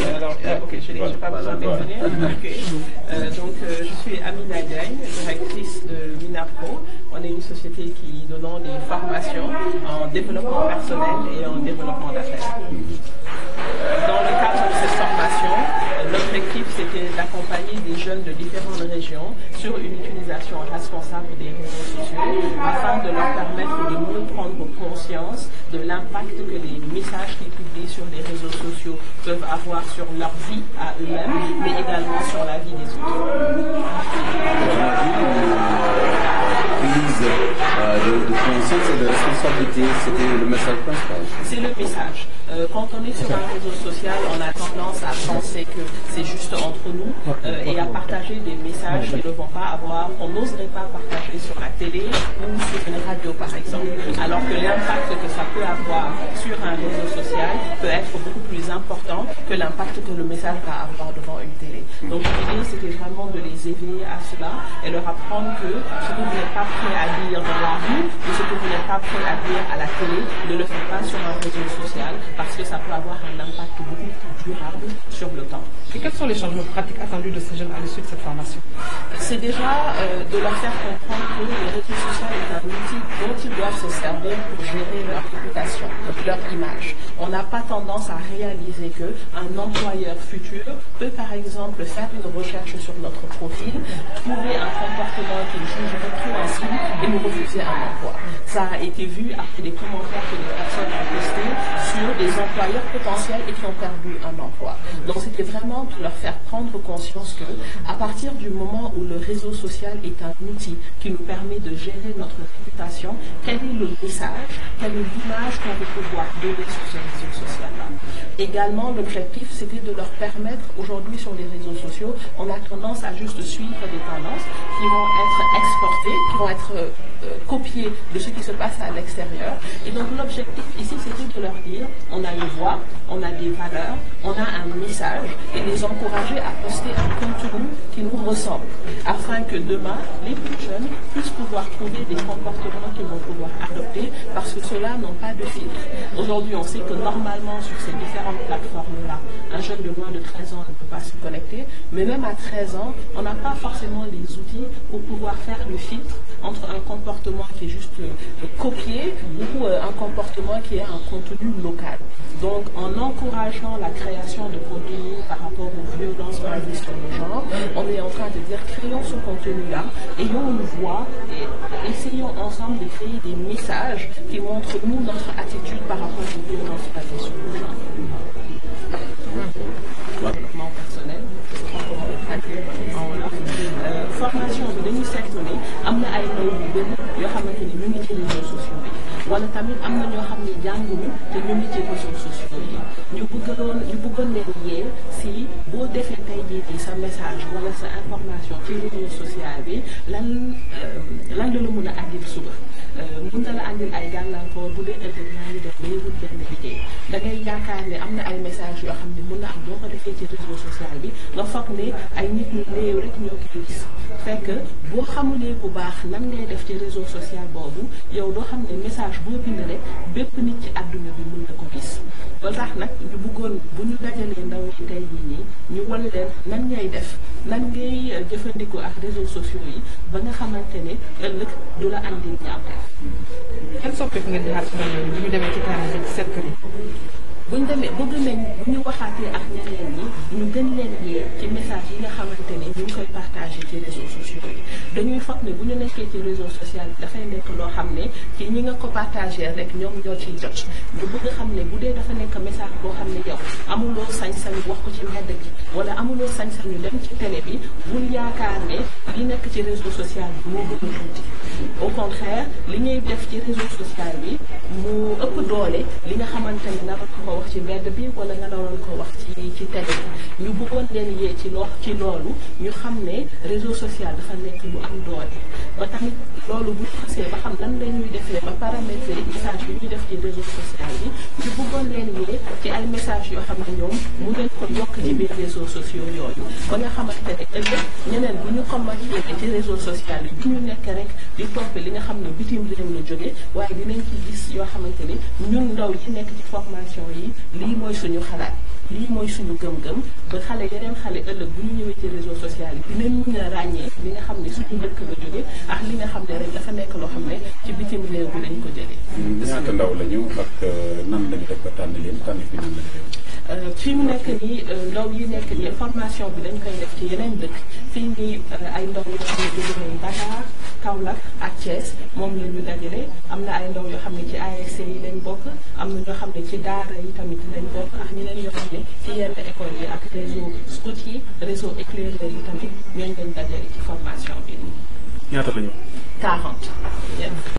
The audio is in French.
Ok, je n'ai pas besoin de venir. Donc, je suis Amina Diagne, directrice de Minapro. On est une société qui donne des formations en développement personnel et en développement d'affaires. Dans le cadre de cette formation, l'objectif c'était d'accompagner des jeunes de différentes régions sur une utilisation responsable des réseaux sociaux afin de leur permettre de mieux prendre conscience de l'impact que les messages qu'ils publient sur les réseaux sociaux peuvent avoir sur leur vie à eux-mêmes, mais également sur la vie des autres. De conscience et de responsabilité, c'était le message principal. C'est le message. Quand on est sur un réseau social, on a tendance à penser que c'est juste entre nous et à partager des messages qui ne vont pas avoir, on n'oserait pas partager sur la télé ou sur une radio par exemple. Alors que l'impact que ça peut avoir sur un réseau social peut être beaucoup plus important que l'impact que le message va avoir devant une télé. Donc l'idée c'était vraiment de les éveiller à cela et leur apprendre que ce que vous n'êtes pas prêt à dire dans la rue ou ce que vous n'êtes pas prêt à dire à la télé, ne le faites pas sur un réseau social parce que ça peut avoir un impact beaucoup plus durable sur le temps. Et quels sont les changements pratiques attendus de ces jeunes à l'issue de cette formation? C'est déjà de leur faire comprendre que les réseaux sociaux est un outil dont ils doivent se servir pour gérer leur réputation, leur image. On n'a pas tendance à réaliser qu'un employeur futur peut par exemple faire une recherche sur notre profil, trouver un comportement qu'il juge répréhensible et nous refuser un emploi. Ça a été vu après des commentaires que les personnes ont postés sur des employeurs potentiels et qui ont perdu un emploi. Donc c'était vraiment de leur faire prendre conscience que à partir du moment où le réseau social est un outil qui nous permet de gérer notre réputation, quel est le message, quelle est l'image qu'on veut pouvoir donner sur ce réseau social-là. Également, l'objectif, c'était de leur permettre, aujourd'hui sur les réseaux sociaux, on a tendance à juste suivre des tendances qui vont être exportées, qui vont être copiées de ce qui se passe à l'extérieur. Et donc l'objectif ici, c'était de leur dire, on a une voix, on a des valeurs, on a un message, et les encourager à poster un contenu qui nous ressemble, afin que demain, les plus jeunes puissent pouvoir trouver des comportements qu'ils vont pouvoir adopter, parce que ceux-là n'ont pas de filtre. Aujourd'hui, on sait que normalement, sur ces différentes plateformes-là, un jeune de moins de 13 ans ne peut pas se connecter, mais même à 13 ans, on n'a pas forcément les outils pour pouvoir faire le filtre entre un comportement qui est juste copié ou un comportement qui est un contenu local. Donc, en encourageant la création de contenu par rapport aux violences basées sur le genre, on est en train de dire, créons ce contenu-là, ayons une voix et essayons ensemble de créer des messages qui montrent, nous, notre attitude par rapport aux violences basées sur le genre. Développement personnel, formation bi dañuy seetlu ne am na ay ndaw yu bëri yoo xamante ni ñu ngi ci réseaux sociaux yi wala tamit am na ñoo xam ne jànguñu te ñu ngi ci réseaux sociaux yi ñu bëggoon leen yee si boo defee tey jii sa message wala sa information ci réseau social bi lan la mën a andil suba mën na la andil ay gàllankoor bu dee ëllëg yaa ngi def day wut benn liggéey da ngay yaakaar ne am na ay message yoo xam ne mën na am boo ko defee ci réseau social bi nga foog ne ay nit ñu néew rek ñoo koy gis fekk boo xamulee bu baax nan ngay def ci réseau social boobu yow doo xam ne message boo bind rek bépp nit ci àdduna bi mën na ko gis ba tax nag ñu bëggoon bu ñu dajalee ndaw ci tey jii nii ñu wan leen nan ngay def nan ngay jëfandikoo ak réseaux sociaux yi ba nga xamante ne ëllëg du la andil ñaawteef. Quel soppeeku ngeen di xaar ci ndaw bu ñu demee ci terrain bi ci seen kër yi. bu ñu demee bëgg nañ bu ñu waxaatee ak ñeneen ñi ñu gën leen yee ci message yi nga xamante ne ñu ngi koy partagé ci réseaux sociaux yi dañuy foog ne bu ñu nekkee ci réseau social dafay nekk loo xam ne ci ñi nga ko partagé rek ñoom ñoo ciy jot ñu bëgg xam ne bu dee dafa nekk message boo xam ne yow amuloo sañ-sañu wax ko ci mbedd gi wala amuloo sañ-sañu dem ci télé bi bul yaakaar ne li nekk ci réseau social bi moo gën a tuuti au contraire li ngay def ci réseau social bi mu ëpp doole li nga xamante ne naka ko wax ci mbedd bi wala nga doon ko wax ci télé bi ñu bëggoon leen yee ci loolu ñu xam ne réseau social dafa nekk lu am doole ba tamit loolu bu ñu xasee ba xam lan la ñuy defee ba paramétrer message bi ñuy def ci réseau social bi ñu bëggoon leen yee ci ay message yoo xam ne ñoom mu leen ko yokk ci biir réseaux sociaux yooyu ba nga xamante ne ëllëg ñeneen bu ñu commenté ci réseau social yi bu ñu nekk rek di topp li nga xam ne bitim réew la jóge waaye dinañ ci gis yoo xamante ni ñun ndaw yi nekk ci formation yi lii mooy suñu xalaat lii mooy suñu gëm-gëm ba yeneen xale ëllëg bu ñu ñëwee ci réseau social yi dinañ mën a ràññee li nga xam ne suñu dëkk la jóge ak li nga xam ne rek dafa nekk loo xam ne ci bitim réew bi lañ ko jëlee. ñaata ndaw lañu ak nan lañu def ba tànn leen tànn fi nan la defee. fi mu nekk nii ndaw yi nekk nii formation bi dañ koy def ci yeneen dëkk fii nii ay ndaw yoo xam ne jóge nañ Dakar Kaolack ak Thiès moom la ñu dajale am na ay ndaw yoo xam ne ci ASC yi lañ bokk am na ñoo xam ne ci daara yi tamit lañ bokk ak ñeneen yoo xam ne ci yenn école yi ak réseau scout yi réseau éclaireur yi tamit ñooñu lañ dajale ci formation bi. ñaata lañu. 40.